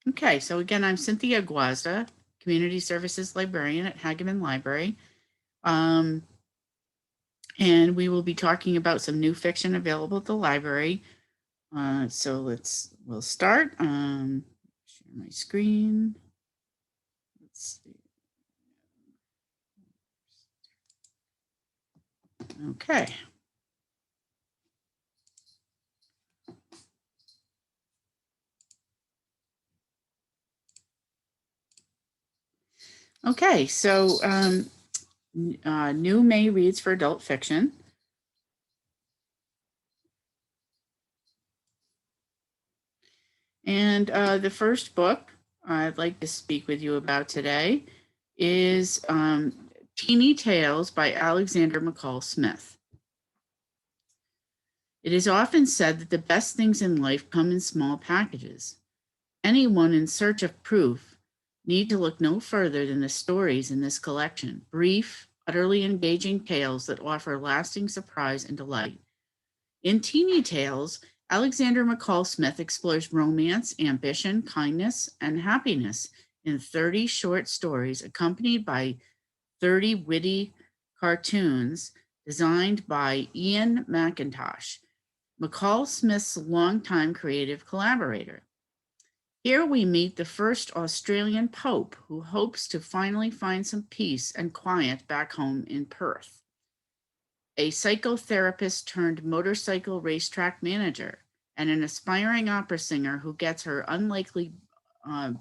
Okay, so again, I'm Cynthia Gwiazda, Community Services Librarian at Hagaman Library. Um, and we will be talking about some new fiction available at the library. So we'll start. Share my screen. Let's see. Okay. Okay, so new May reads for adult fiction. And the first book I'd like to speak with you about today is Teeny Tales by Alexander McCall Smith. It is often said that the best things in life come in small packages. Anyone in search of proof need to look no further than the stories in this collection, brief, utterly engaging tales that offer lasting surprise and delight. In Teeny Tales, Alexander McCall Smith explores romance, ambition, kindness, and happiness in 30 short stories accompanied by 30 witty cartoons designed by Ian McIntosh, McCall Smith's longtime creative collaborator. Here we meet the first Australian Pope who hopes to finally find some peace and quiet back home in Perth. A psychotherapist turned motorcycle racetrack manager, and an aspiring opera singer who gets her unlikely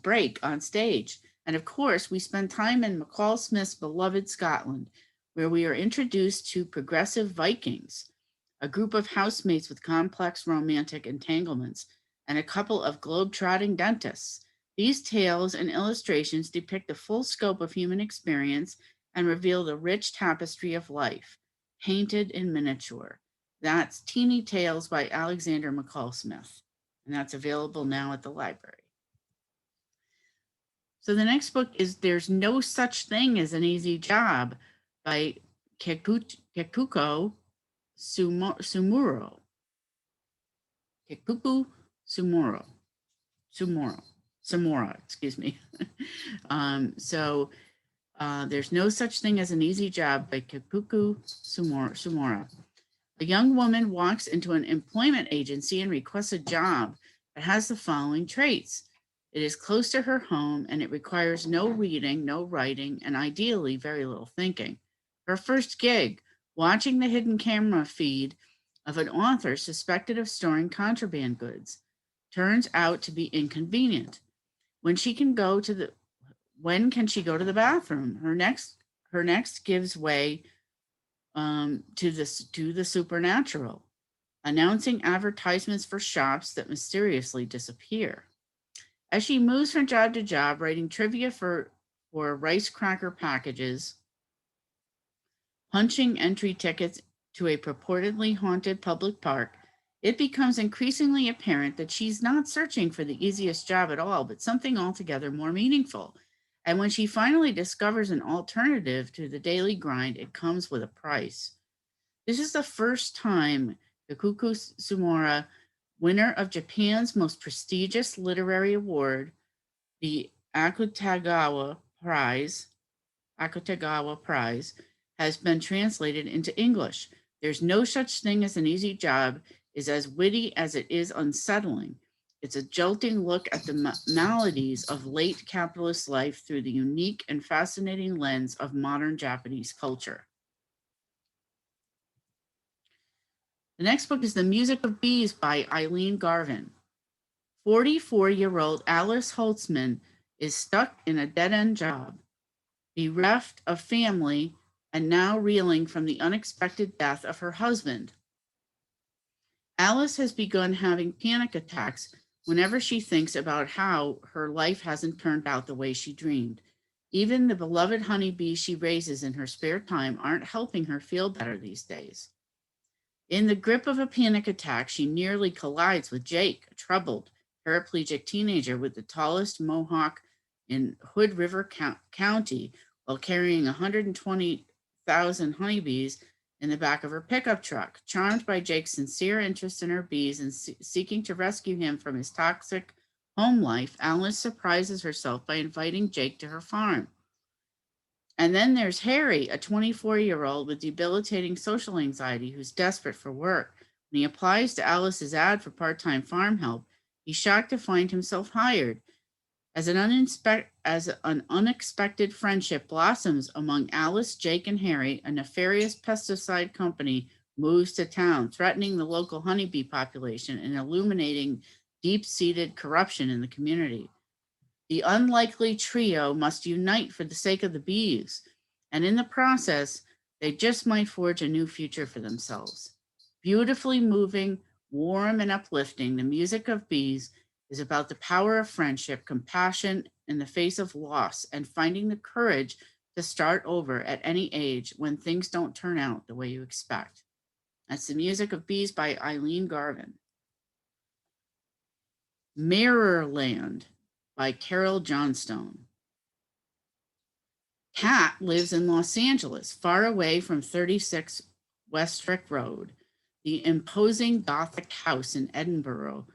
break on stage. And of course, we spend time in McCall Smith's beloved Scotland, where we are introduced to progressive Vikings, a group of housemates with complex romantic entanglements, and a couple of globe-trotting dentists. These tales and illustrations depict the full scope of human experience and reveal the rich tapestry of life, painted in miniature. That's Teeny Tales by Alexander McCall Smith, and that's available now at the library. So the next book is There's No Such Thing as an Easy Job by Kekuko Sumuro. Kekuku Sumura, excuse me. There's No Such Thing as an Easy Job by Kekuku Sumura. A young woman walks into an employment agency and requests a job that has the following traits. It is close to her home and it requires no reading, no writing, and ideally very little thinking. Her first gig, watching the hidden camera feed of an author suspected of storing contraband goods, turns out to be inconvenient. When can she go to the bathroom? Her next gives way to the supernatural, announcing advertisements for shops that mysteriously disappear. As she moves from job to job, writing trivia for rice cracker packages, punching entry tickets to a purportedly haunted public park, it becomes increasingly apparent that she's not searching for the easiest job at all, but something altogether more meaningful. And when she finally discovers an alternative to the daily grind, it comes with a price. This is the first time Kikuko Sumora, winner of Japan's most prestigious literary award, the Akutagawa Prize, has been translated into English. There's No Such Thing as an Easy Job is as witty as it is unsettling. It's a jolting look at the maladies of late capitalist life through the unique and fascinating lens of modern Japanese culture. The next book is The Music of Bees by Eileen Garvin. 44-year-old Alice Holtzman is stuck in a dead-end job, bereft of family, and now reeling from the unexpected death of her husband. Alice has begun having panic attacks whenever she thinks about how her life hasn't turned out the way she dreamed. Even the beloved honeybees she raises in her spare time aren't helping her feel better these days. In the grip of a panic attack, she nearly collides with Jake, a troubled, paraplegic teenager with the tallest mohawk in Hood River County, while carrying 120,000 honeybees in the back of her pickup truck. Charmed by Jake's sincere interest in her bees and seeking to rescue him from his toxic home life, Alice surprises herself by inviting Jake to her farm. And then there's Harry, a 24-year-old with debilitating social anxiety who's desperate for work. When he applies to Alice's ad for part-time farm help, he's shocked to find himself hired. As an unexpected friendship blossoms among Alice, Jake, and Harry, a nefarious pesticide company moves to town, threatening the local honeybee population and illuminating deep-seated corruption in the community. The unlikely trio must unite for the sake of the bees, and in the process, they just might forge a new future for themselves. Beautifully moving, warm, and uplifting, the music of bees is about the power of friendship, compassion in the face of loss, and finding the courage to start over at any age when things don't turn out the way you expect. That's the music of Bees by Eileen Garvin. Mirrorland by Carol Johnstone. Kat lives in Los Angeles, far away from 36 Westrick Road, the imposing Gothic house in Edinburgh,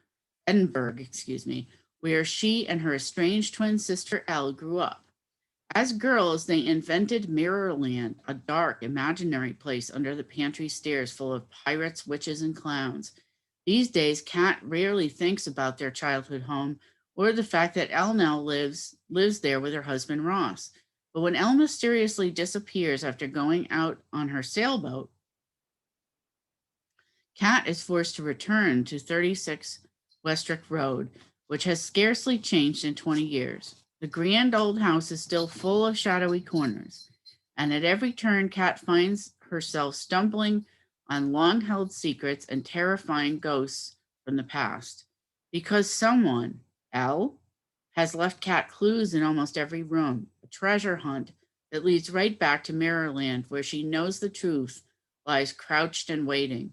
where she and her estranged twin sister Elle grew up. As girls, they invented Mirrorland, a dark, imaginary place under the pantry stairs full of pirates, witches, and clowns. These days, Kat rarely thinks about their childhood home or the fact that Elle now lives there with her husband Ross. But when Elle mysteriously disappears after going out on her sailboat, Kat is forced to return to 36 Westrick Road, which has scarcely changed in 20 years. The grand old house is still full of shadowy corners, and at every turn, Kat finds herself stumbling on long-held secrets and terrifying ghosts from the past. Because someone, Elle, has left Kat clues in almost every room, a treasure hunt that leads right back to Mirrorland, where she knows the truth lies crouched and waiting.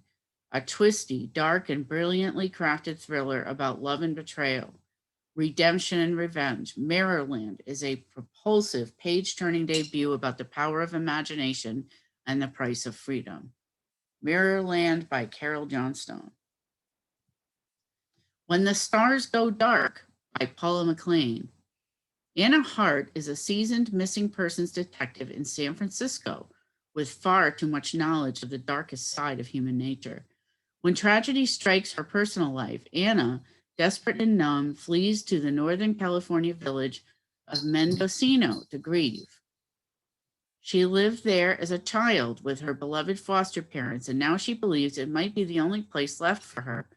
A twisty, dark, and brilliantly crafted thriller about love and betrayal, redemption and revenge. Mirrorland is a propulsive, page-turning debut about the power of imagination and the price of freedom. Mirrorland by Carol Johnstone. When the Stars Go Dark by Paula McLean. Anna Hart is a seasoned missing persons detective in San Francisco with far too much knowledge of the darkest side of human nature. When tragedy strikes her personal life, Anna, desperate and numb, flees to the Northern California village of Mendocino to grieve. She lived there as a child with her beloved foster parents, and now she believes it might be the only place left for her.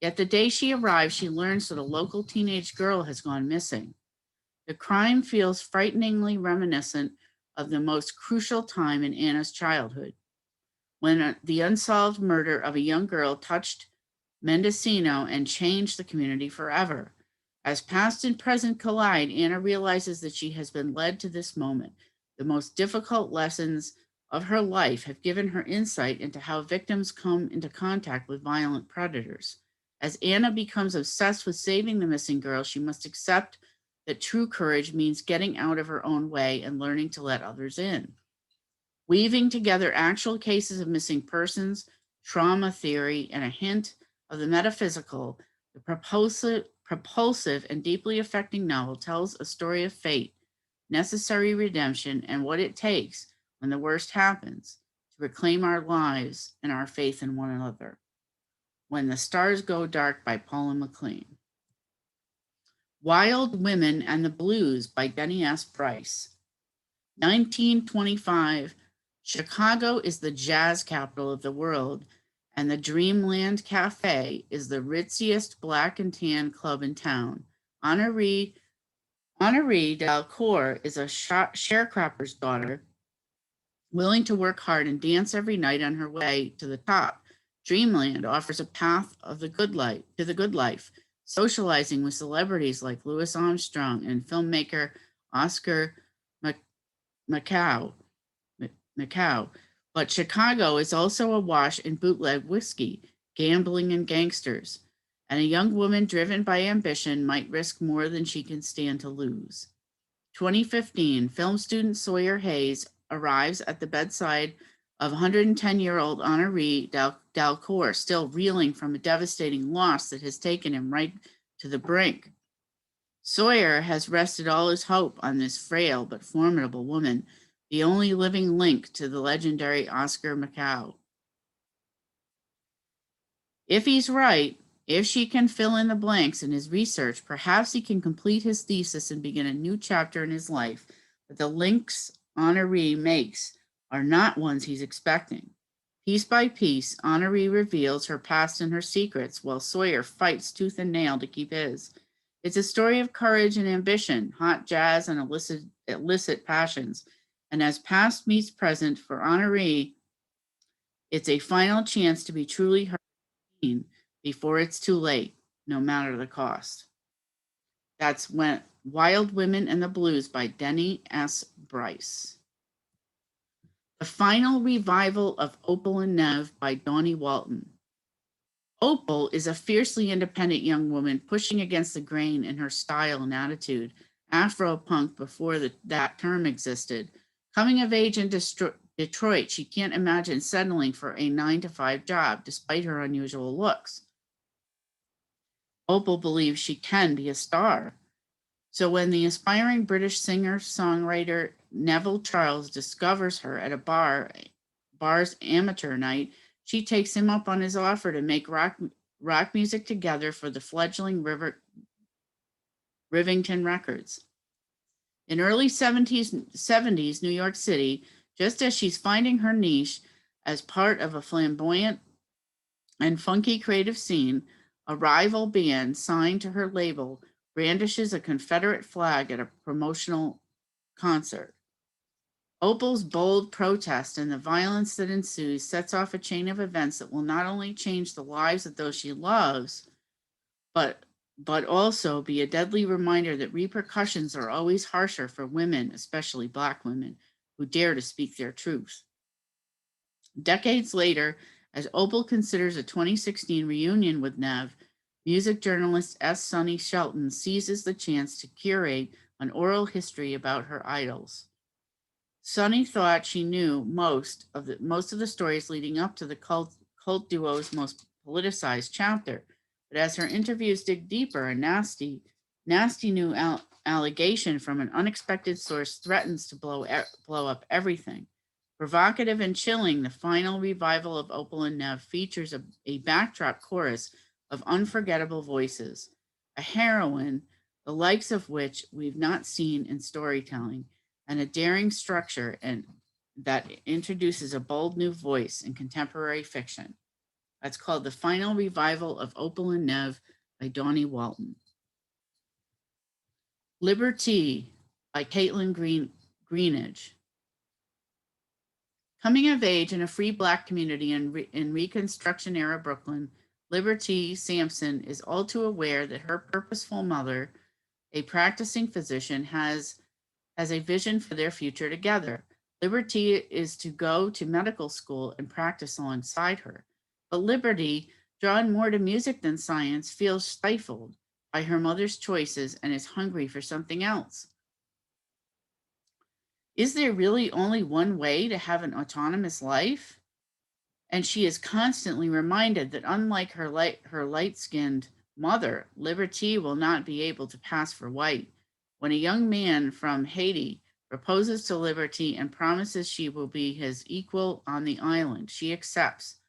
Yet the day she arrives, she learns that a local teenage girl has gone missing. The crime feels frighteningly reminiscent of the most crucial time in Anna's childhood, when the unsolved murder of a young girl touched Mendocino and changed the community forever. As past and present collide, Anna realizes that she has been led to this moment. The most difficult lessons of her life have given her insight into how victims come into contact with violent predators. As Anna becomes obsessed with saving the missing girl, she must accept that true courage means getting out of her own way and learning to let others in. Weaving together actual cases of missing persons, trauma theory, and a hint of the metaphysical, the propulsive and deeply affecting novel tells a story of fate, necessary redemption, and what it takes when the worst happens to reclaim our lives and our faith in one another. When the Stars Go Dark by Paula McLean. Wild Women and the Blues by Denny S. Bryce. 1925, Chicago is the jazz capital of the world, and the Dreamland Cafe is the ritziest black and tan club in town. Honoree Dalcour is a sharecropper's daughter, willing to work hard and dance every night on her way to the top. Dreamland offers a path of the good life to the good life, socializing with celebrities like Louis Armstrong and filmmaker Oscar Macau. But Chicago is also awash in bootleg whiskey, gambling, and gangsters, and a young woman driven by ambition might risk more than she can stand to lose. 2015, film student Sawyer Hayes arrives at the bedside of 110-year-old Honoree Dalcour, still reeling from a devastating loss that has taken him right to the brink. Sawyer has rested all his hope on this frail but formidable woman, the only living link to the legendary Oscar Macau. If he's right, if she can fill in the blanks in his research, perhaps he can complete his thesis and begin a new chapter in his life. But the links Honoree makes are not ones he's expecting. Piece by piece, Honoree reveals her past and her secrets, while Sawyer fights tooth and nail to keep his. It's a story of courage and ambition, hot jazz and illicit passions. And as past meets present for Honoree, it's a final chance to be truly heard before it's too late, no matter the cost. That's when Wild Women and the Blues by Denny S. Bryce. The final revival of Opal and Nev by Donnie Walton. Opal is a fiercely independent young woman pushing against the grain in her style and attitude. Afro-punk before that term existed. Coming of age in Detroit, she can't imagine settling for a 9-to-5 job despite her unusual looks. Opal believes she can be a star. So when the aspiring British singer-songwriter Neville Charles discovers her at a bar's amateur night, she takes him up on his offer to make rock music together for the fledgling Rivington Records. In early 70s New York City, just as she's finding her niche as part of a flamboyant and funky creative scene, a rival band signed to her label brandishes a Confederate flag at a promotional concert. Opal's bold protest and the violence that ensues sets off a chain of events that will not only change the lives of those she loves, but also be a deadly reminder that repercussions are always harsher for women, especially Black women, who dare to speak their truth. Decades later, as Opal considers a 2016 reunion with Nev, music journalist S. Sonny Shelton seizes the chance to curate an oral history about her idols. Sonny thought she knew most of the stories leading up to the cult duo's most politicized chapter, but as her interviews dig deeper, a nasty new allegation from an unexpected source threatens to blow up everything. Provocative and chilling, the final revival of Opal and Nev features a backdrop chorus of unforgettable voices, a heroine, the likes of which we've not seen in storytelling, and a daring structure that introduces a bold new voice in contemporary fiction. That's called The Final Revival of Opal and Nev by Donnie Walton. Liberty by Caitlin Greenidge. Coming of age in a free Black community in Reconstruction era Brooklyn, Liberty Sampson is all too aware that her purposeful mother, a practicing physician, has a vision for their future together. Liberty is to go to medical school and practice alongside her. But Liberty, drawn more to music than science, feels stifled by her mother's choices and is hungry for something else. Is there really only one way to have an autonomous life? And she is constantly reminded that unlike her light-skinned mother, Liberty will not be able to pass for white. When a young man from Haiti proposes to Liberty and promises she will be his equal on the island, she accepts,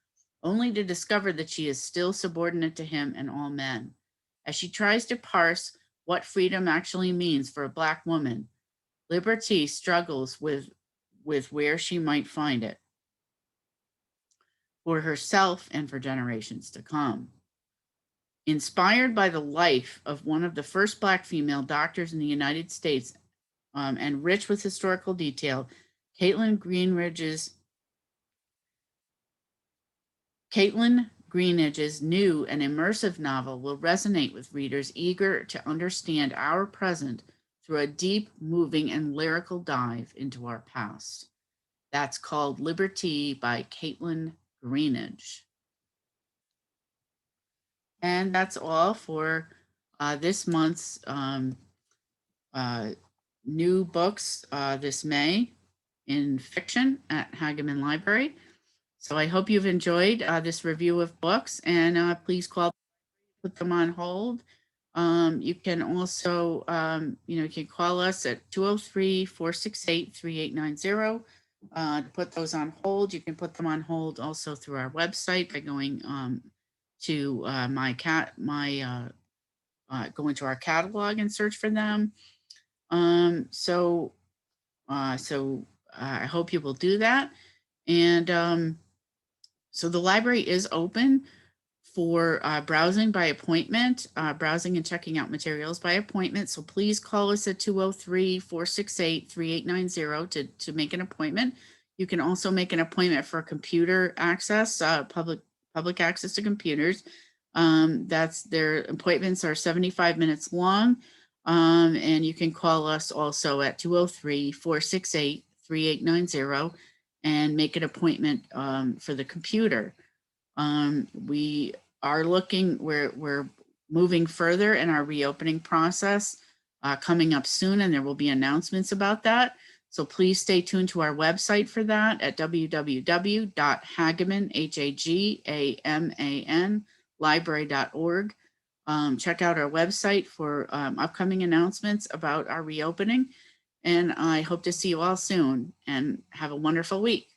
only to discover that she is still subordinate to him and all men. As she tries to parse what freedom actually means for a Black woman, Liberty struggles with where she might find it for herself and for generations to come. Inspired by the life of one of the first Black female doctors in the United States, and rich with historical detail, Caitlin Greenidge's new and immersive novel will resonate with readers eager to understand our present through a deep, moving, and lyrical dive into our past. That's called Liberty by Caitlin Greenidge. And that's all for this month's new books this May in fiction at Hagaman Library. So I hope you've enjoyed this review of books, and please put them on hold You can also, you can call us at 203-468-3890. To put those on hold. You can put them on hold also through our website by going to go into our catalog and search for them. I hope you will do that. And so the library is open for browsing by appointment, browsing and checking out materials by appointment. So please call us at 203-468-3890 to make an appointment. You can also make an appointment for computer access, public access to computers. Their appointments are 75 minutes long. And you can call us also at 203-468-3890 and make an appointment for the computer. We are we're moving further in our reopening process coming up soon, and there will be announcements about that. So please stay tuned to our website for that at www.hagaman, library.org. Check out our website for upcoming announcements about our reopening. And I hope to see you all soon, and have a wonderful week.